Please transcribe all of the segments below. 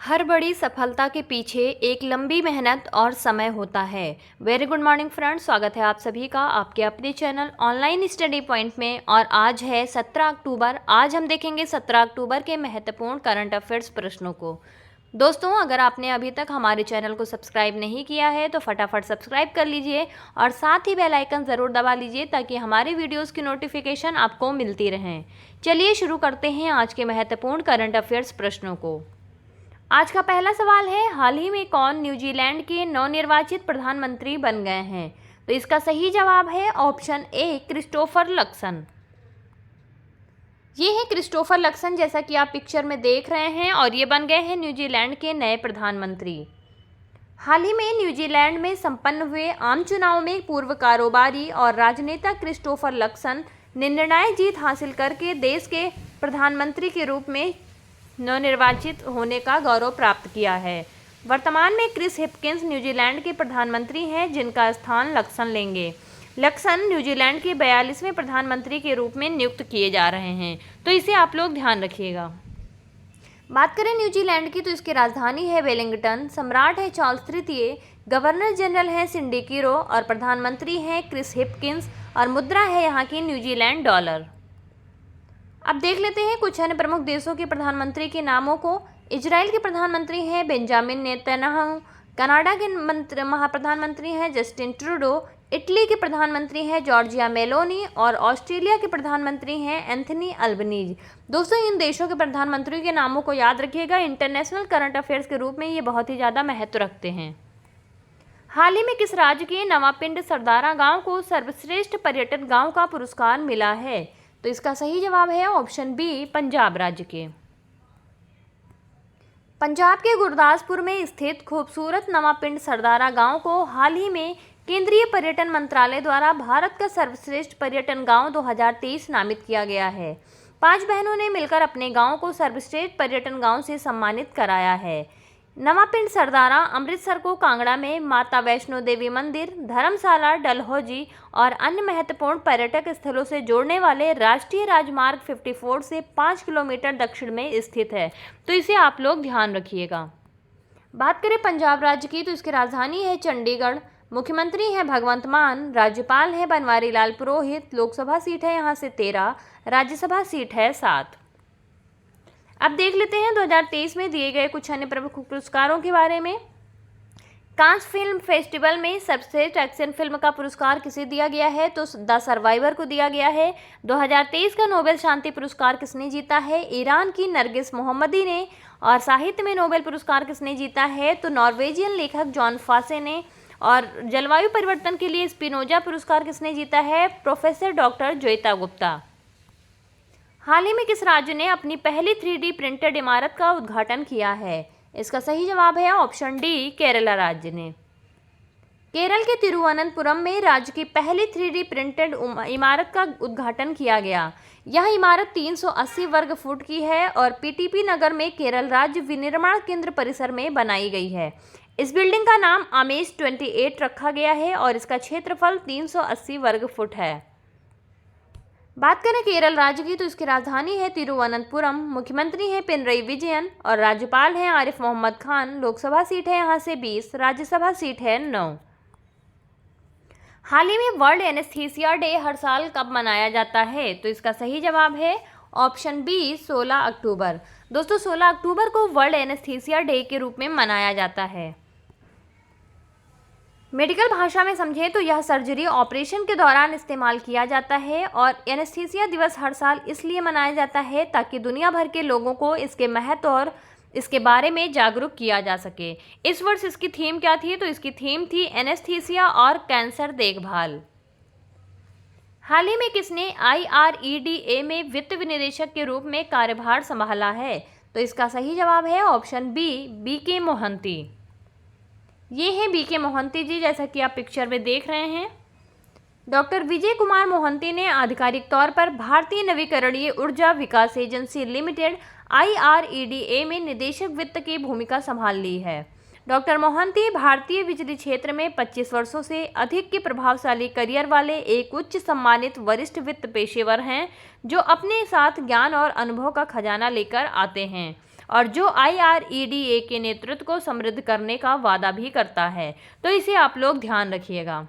हर बड़ी सफलता के पीछे एक लंबी मेहनत और समय होता है। वेरी गुड मॉर्निंग फ्रेंड्स, स्वागत है आप सभी का आपके अपने चैनल ऑनलाइन स्टडी पॉइंट में। और आज है 17 अक्टूबर। आज हम देखेंगे 17 अक्टूबर के महत्वपूर्ण करंट अफेयर्स प्रश्नों को। दोस्तों, अगर आपने अभी तक हमारे चैनल को सब्सक्राइब नहीं किया है तो फटाफट सब्सक्राइब कर लीजिए और साथ ही बेल आइकन ज़रूर दबा लीजिए ताकि हमारे वीडियोस की नोटिफिकेशन आपको मिलती रहें। चलिए शुरू करते हैं आज के महत्वपूर्ण करंट अफेयर्स प्रश्नों को। आज का पहला सवाल है, हाल ही में कौन न्यूजीलैंड के नवनिर्वाचित प्रधानमंत्री बन गए हैं? तो इसका सही जवाब है ऑप्शन ए, क्रिस्टोफर लक्सन। ये है क्रिस्टोफर लक्सन, जैसा कि आप पिक्चर में देख रहे हैं, और ये बन गए हैं न्यूजीलैंड के नए प्रधानमंत्री। हाल ही में न्यूजीलैंड में संपन्न हुए आम चुनाव में पूर्व कारोबारी और राजनेता क्रिस्टोफर लक्सन ने निर्णायक जीत हासिल करके देश के प्रधानमंत्री के रूप में नवनिर्वाचित होने का गौरव प्राप्त किया है। वर्तमान में क्रिस हिपकिंस न्यूजीलैंड के प्रधानमंत्री हैं, जिनका स्थान लक्सन लेंगे। लक्सन न्यूजीलैंड के 42वें प्रधानमंत्री के रूप में नियुक्त किए जा रहे हैं, तो इसे आप लोग ध्यान रखिएगा। बात करें न्यूजीलैंड की, तो इसकी राजधानी है वेलिंगटन, सम्राट है चार्ल्स तृतीय, गवर्नर जनरल हैं सिंडी किरो और प्रधानमंत्री हैं क्रिस हिपकिंस, और मुद्रा है यहाँ की न्यूजीलैंड डॉलर। अब देख लेते हैं कुछ अन्य प्रमुख देशों के प्रधानमंत्री के नामों को। इजराइल के प्रधानमंत्री हैं बेंजामिन नेतन्याहू, कनाडा के महाप्रधानमंत्री हैं जस्टिन ट्रूडो, इटली के प्रधानमंत्री हैं जॉर्जिया मेलोनी, और ऑस्ट्रेलिया के प्रधानमंत्री हैं एंथनी अल्बनीज। दोस्तों, इन देशों के प्रधानमंत्रियों के नामों को याद रखिएगा, इंटरनेशनल करंट अफेयर्स के रूप में ये बहुत ही ज़्यादा महत्व रखते हैं। हाल ही में किस राज्य के नवापिंड सरदारा गांव को सर्वश्रेष्ठ पर्यटन गांव का पुरस्कार मिला है? तो इसका सही जवाब है ऑप्शन बी, पंजाब राज्य के। पंजाब के गुरदासपुर में स्थित खूबसूरत नवापिंड सरदारा गांव को हाल ही में केंद्रीय पर्यटन मंत्रालय द्वारा भारत का सर्वश्रेष्ठ पर्यटन गांव 2023 नामित किया गया है। 5 बहनों ने मिलकर अपने गांव को सर्वश्रेष्ठ पर्यटन गांव से सम्मानित कराया है। नवापिंड सरदारा अमृतसर को कांगड़ा में माता वैष्णो देवी मंदिर, धर्मशाला, डलहौजी और अन्य महत्वपूर्ण पर्यटक स्थलों से जोड़ने वाले राष्ट्रीय राजमार्ग 54 से 5 किलोमीटर दक्षिण में स्थित है, तो इसे आप लोग ध्यान रखिएगा। बात करें पंजाब राज्य की, तो इसकी राजधानी है चंडीगढ़, मुख्यमंत्री हैं भगवंत मान, राज्यपाल हैं बनवारी लाल पुरोहित, लोकसभा सीट है यहाँ से 13, राज्यसभा सीट है 7। अब देख लेते हैं 2023 में दिए गए कुछ अन्य प्रमुख पुरस्कारों के बारे में। कांस फिल्म फेस्टिवल में सर्वश्रेष्ठ एक्शन फिल्म का पुरस्कार किसे दिया गया है? तो द सर्वाइवर को दिया गया है। 2023 का नोबेल शांति पुरस्कार किसने जीता है? ईरान की नरगिस मोहम्मदी ने। और साहित्य में नोबेल पुरस्कार किसने जीता है? तो नॉर्वेजियन लेखक जॉन फासे ने। और जलवायु परिवर्तन के लिए स्पिनोजा पुरस्कार किसने जीता है? Professor doctor Joita Gupta. हाल ही में किस राज्य ने अपनी पहली 3D प्रिंटेड इमारत का उद्घाटन किया है? इसका सही जवाब है ऑप्शन डी, केरला राज्य ने। केरल के तिरुवनंतपुरम में राज्य की पहली 3D प्रिंटेड इमारत का उद्घाटन किया गया। यह इमारत 380 वर्ग फुट की है और पीटीपी नगर में केरल राज्य विनिर्माण केंद्र परिसर में बनाई गई है। इस बिल्डिंग का नाम आमेश 28 रखा गया है और इसका क्षेत्रफल 380 वर्ग फुट है। बात करें केरल राज्य की, तो इसकी राजधानी है तिरुवनंतपुरम, मुख्यमंत्री हैं पिनरई विजयन और राज्यपाल हैं आरिफ मोहम्मद खान। लोकसभा सीट है यहाँ से 20, राज्यसभा सीट है 9। हाल ही में वर्ल्ड एनेस्थीसिया डे हर साल कब मनाया जाता है? तो इसका सही जवाब है ऑप्शन बी, 16 अक्टूबर। दोस्तों, 16 अक्टूबर को वर्ल्ड एनेस्थीसिया डे के रूप में मनाया जाता है। मेडिकल भाषा में समझें तो यह सर्जरी ऑपरेशन के दौरान इस्तेमाल किया जाता है और एनेस्थीसिया दिवस हर साल इसलिए मनाया जाता है ताकि दुनिया भर के लोगों को इसके महत्व और इसके बारे में जागरूक किया जा सके। इस वर्ष इसकी थीम क्या थी? तो इसकी थीम थी एनेस्थीसिया और कैंसर देखभाल। हाल ही में किसने IREDA में वित्त विनिदेशक के रूप में कार्यभार संभाला है? तो इसका सही जवाब है ऑप्शन बी, BK मोहंती। ये हैं BK मोहंती जी, जैसा कि आप पिक्चर में देख रहे हैं। डॉक्टर विजय कुमार मोहंती ने आधिकारिक तौर पर भारतीय नवीकरणीय ऊर्जा विकास एजेंसी लिमिटेड IREDA में निदेशक वित्त की भूमिका संभाल ली है। डॉक्टर मोहंती भारतीय बिजली क्षेत्र में 25 वर्षों से अधिक के प्रभावशाली करियर वाले एक उच्च सम्मानित वरिष्ठ वित्त पेशेवर हैं, जो अपने साथ ज्ञान और अनुभव का खजाना लेकर आते हैं। और जो IREDA के नेतृत्व को समृद्ध करने का वादा भी करता है। तो इसे आप लोग ध्यान रखिएगा।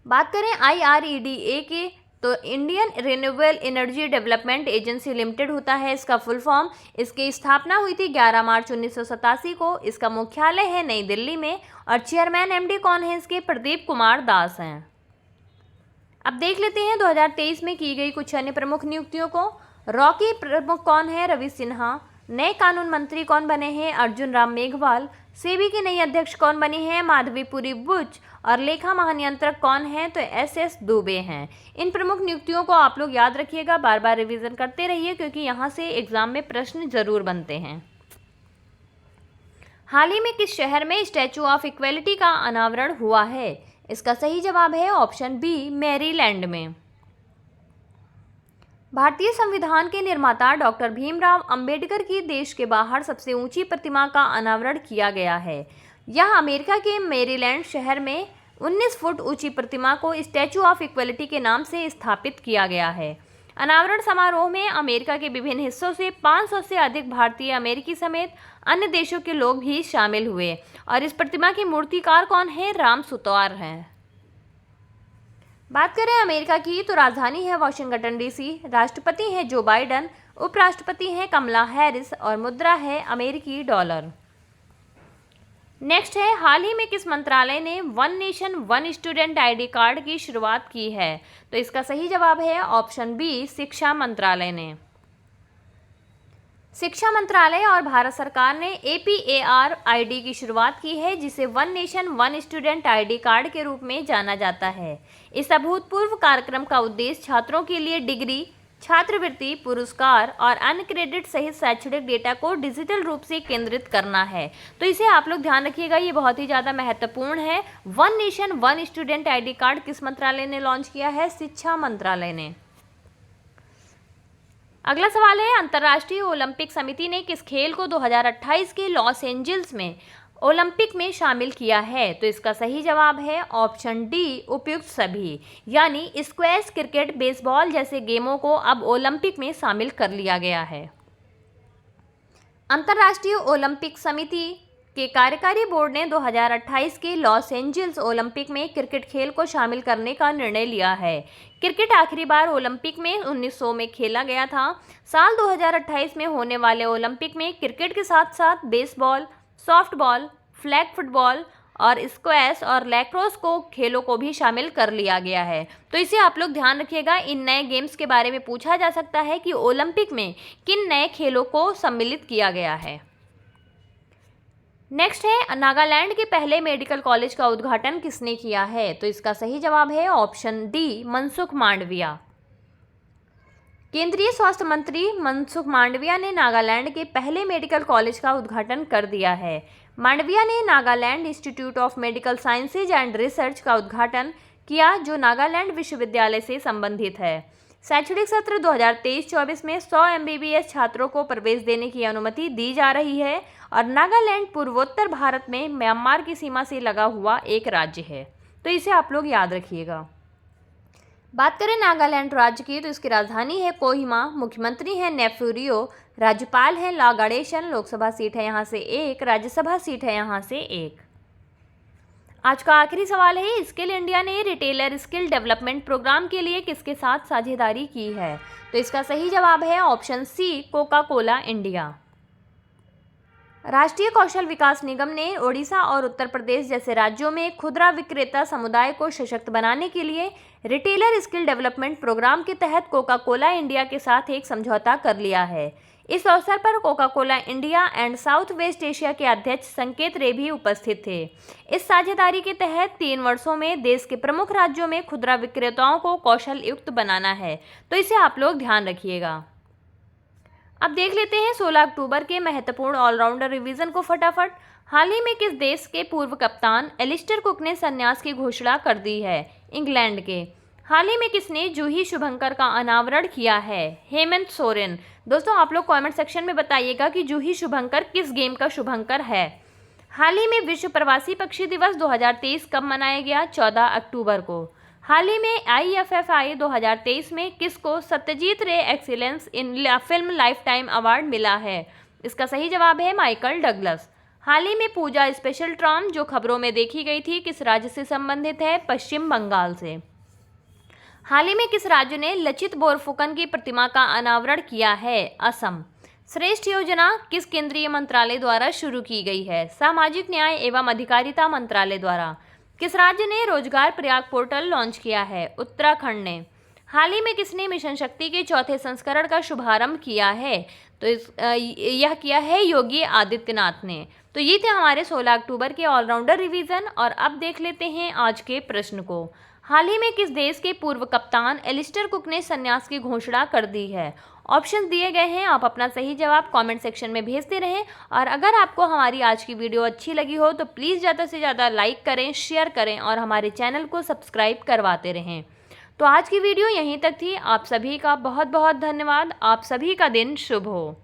बात करें IREDA के, तो Indian renewable energy development agency limited होता है इसका फुल फॉर्म। इसकी स्थापना हुई थी 11 मार्च 1987 को। इसका मुख्यालय है नई दिल्ली में और चेयरमैन MD कौन है इसके? प्रदीप कुमार दास हैं। अब देख लेते हैं 2023 में की गई कुछ अन्य प्रमुख नियुक्तियों को। रॉ की प्रमुख कौन है? रवि सिन्हा। नए कानून मंत्री कौन बने हैं? अर्जुन राम मेघवाल। सेबी की नई अध्यक्ष कौन बनी है? माधवीपुरी बुच। और लेखा महानियंत्रक कौन है? तो SS दुबे हैं। इन प्रमुख नियुक्तियों को आप लोग याद रखिएगा, बार बार रिवीजन करते रहिए क्योंकि यहाँ से एग्जाम में प्रश्न जरूर बनते हैं। हाल ही में किस शहर में स्टैचू ऑफ इक्वेलिटी का अनावरण हुआ है? इसका सही जवाब है ऑप्शन बी, मैरीलैंड में। भारतीय संविधान के निर्माता डॉक्टर भीमराव अंबेडकर की देश के बाहर सबसे ऊंची प्रतिमा का अनावरण किया गया है। यह अमेरिका के मैरीलैंड शहर में 19 फुट ऊंची प्रतिमा को स्टैचू ऑफ इक्वलिटी के नाम से स्थापित किया गया है। अनावरण समारोह में अमेरिका के विभिन्न हिस्सों से 500 से अधिक भारतीय, अमेरिकी समेत अन्य देशों के लोग भी शामिल हुए। और इस प्रतिमा की मूर्तिकार कौन है? राम सुतौर हैं। बात करें अमेरिका की, तो राजधानी है वाशिंगटन DC। राष्ट्रपति हैं जो बाइडन। उपराष्ट्रपति हैं कमला हैरिस और मुद्रा है अमेरिकी डॉलर। नेक्स्ट है, हाल ही में किस मंत्रालय ने one nation one student ID card की शुरुआत की है? तो इसका सही जवाब है ऑप्शन बी, शिक्षा मंत्रालय ने। शिक्षा मंत्रालय और भारत सरकार ने APAR-ID की शुरुआत की है, जिसे one nation one student ID card के रूप में जाना जाता है। इस अभूतपूर्व कार्यक्रम का उद्देश्य छात्रों के लिए डिग्री, छात्रवृत्ति, पुरस्कार और अन्य क्रेडिट सहित शैक्षणिक डेटा को डिजिटल रूप से केंद्रित करना है। तो इसे आप लोग ध्यान रखिएगा, ये बहुत ही ज़्यादा महत्वपूर्ण है। One nation one student ID card किस मंत्रालय ने लॉन्च किया है? शिक्षा मंत्रालय ने। अगला सवाल है, अंतर्राष्ट्रीय ओलंपिक समिति ने किस खेल को 2028 के लॉस एंजल्स में ओलंपिक में शामिल किया है? तो इसका सही जवाब है ऑप्शन डी, उपयुक्त सभी। यानी स्क्वैश, क्रिकेट, बेसबॉल जैसे गेमों को अब ओलंपिक में शामिल कर लिया गया है। अंतर्राष्ट्रीय ओलंपिक समिति के कार्यकारी बोर्ड ने 2028 के लॉस एंजल्स ओलंपिक में क्रिकेट खेल को शामिल करने का निर्णय लिया है। क्रिकेट आखिरी बार ओलंपिक में 1900 में खेला गया था। साल 2028 में होने वाले ओलंपिक में क्रिकेट के साथ साथ बेसबॉल, सॉफ्टबॉल, फ्लैग फुटबॉल और स्क्वैश और लैक्रोस को खेलों को भी शामिल कर लिया गया है। तो इसे आप लोग ध्यान रखिएगा, इन नए गेम्स के बारे में पूछा जा सकता है कि ओलंपिक में किन नए खेलों को सम्मिलित किया गया है। नेक्स्ट है, नागालैंड के पहले मेडिकल कॉलेज का उद्घाटन किसने किया है? तो इसका सही जवाब है ऑप्शन डी, मनसुख मांडविया। केंद्रीय स्वास्थ्य मंत्री मनसुख मांडविया ने नागालैंड के पहले मेडिकल कॉलेज का उद्घाटन कर दिया है। मांडविया ने Nagaland institute of medical sciences and research का उद्घाटन किया, जो नागालैंड विश्वविद्यालय से संबंधित है। शैक्षणिक सत्र 2023-24 में 100 MBBS छात्रों को प्रवेश देने की अनुमति दी जा रही है और नागालैंड पूर्वोत्तर भारत में म्यांमार की सीमा से लगा हुआ एक राज्य है। तो इसे आप लोग याद रखिएगा। बात करें नागालैंड राज्य की, तो इसकी राजधानी है कोहिमा, मुख्यमंत्री हैं नेफ्यू, राज्यपाल हैं ला गणेशन, लोकसभा सीट है यहाँ से 1, राज्यसभा सीट है यहाँ से 1। आज का आखिरी सवाल है, स्किल इंडिया ने रिटेलर स्किल डेवलपमेंट प्रोग्राम के लिए किसके साथ साझेदारी की है? तो इसका सही जवाब है option C, Coca Cola India. राष्ट्रीय कौशल विकास निगम ने ओडिशा और उत्तर प्रदेश जैसे राज्यों में खुदरा विक्रेता समुदाय को सशक्त बनाने के लिए रिटेलर स्किल डेवलपमेंट प्रोग्राम के तहत कोका कोला इंडिया के साथ एक समझौता कर लिया है। इस अवसर पर Coca Cola India and south west Asia के अध्यक्ष संकेत रे भी उपस्थित थे। इस साझेदारी के तहत 3 वर्षों में देश के प्रमुख राज्यों में खुदरा विक्रेताओं को कौशल युक्त बनाना है। तो इसे आप लोग ध्यान रखिएगा। अब देख लेते हैं 16 अक्टूबर के महत्वपूर्ण ऑलराउंडर रिवीजन को फटाफट। हाल ही में किस देश के पूर्व कप्तान एलिस्टर कुक ने संन्यास की घोषणा कर दी है? इंग्लैंड के। हाल ही में किसने जूही शुभंकर का अनावरण किया है? हेमंत सोरेन। दोस्तों आप लोग कमेंट सेक्शन में बताइएगा कि जूही शुभंकर किस गेम का शुभंकर है। हाल ही में विश्व प्रवासी पक्षी दिवस 2023 कब मनाया गया? 14 अक्टूबर को। हाल ही में IFFI 2023 में किसको सत्यजीत रे excellence in film life time award मिला है? इसका सही जवाब है माइकल डगलस। हाल ही में पूजा स्पेशल ट्राम जो खबरों में देखी गई थी किस राज्य से संबंधित है? पश्चिम बंगाल से। हाल ही में किस राज्य ने लचित बोरफुकन की प्रतिमा का अनावरण किया है? असम। श्रेष्ठ योजना किस केंद्रीय मंत्रालय द्वारा शुरू की गई है? सामाजिक न्याय एवं अधिकारिता मंत्रालय द्वारा। किस राज्य ने रोजगार प्रयाग पोर्टल लॉन्च किया है? उत्तराखंड ने। हाल ही में किसने मिशन शक्ति के चौथे संस्करण का शुभारंभ किया है? तो यह किया है योगी आदित्यनाथ ने। तो ये थे हमारे 16 अक्टूबर के ऑलराउंडर रिवीजन। और अब देख लेते हैं आज के प्रश्न को। हाल ही में किस देश के पूर्व कप्तान एलिस्टर कुक ने संन्यास की घोषणा कर दी है? ऑप्शन दिए गए हैं, आप अपना सही जवाब कमेंट सेक्शन में भेजते रहें। और अगर आपको हमारी आज की वीडियो अच्छी लगी हो तो प्लीज़ ज़्यादा से ज़्यादा लाइक करें, शेयर करें और हमारे चैनल को सब्सक्राइब करवाते रहें। तो आज की वीडियो यहीं तक थी। आप सभी का बहुत बहुत धन्यवाद। आप सभी का दिन शुभ हो।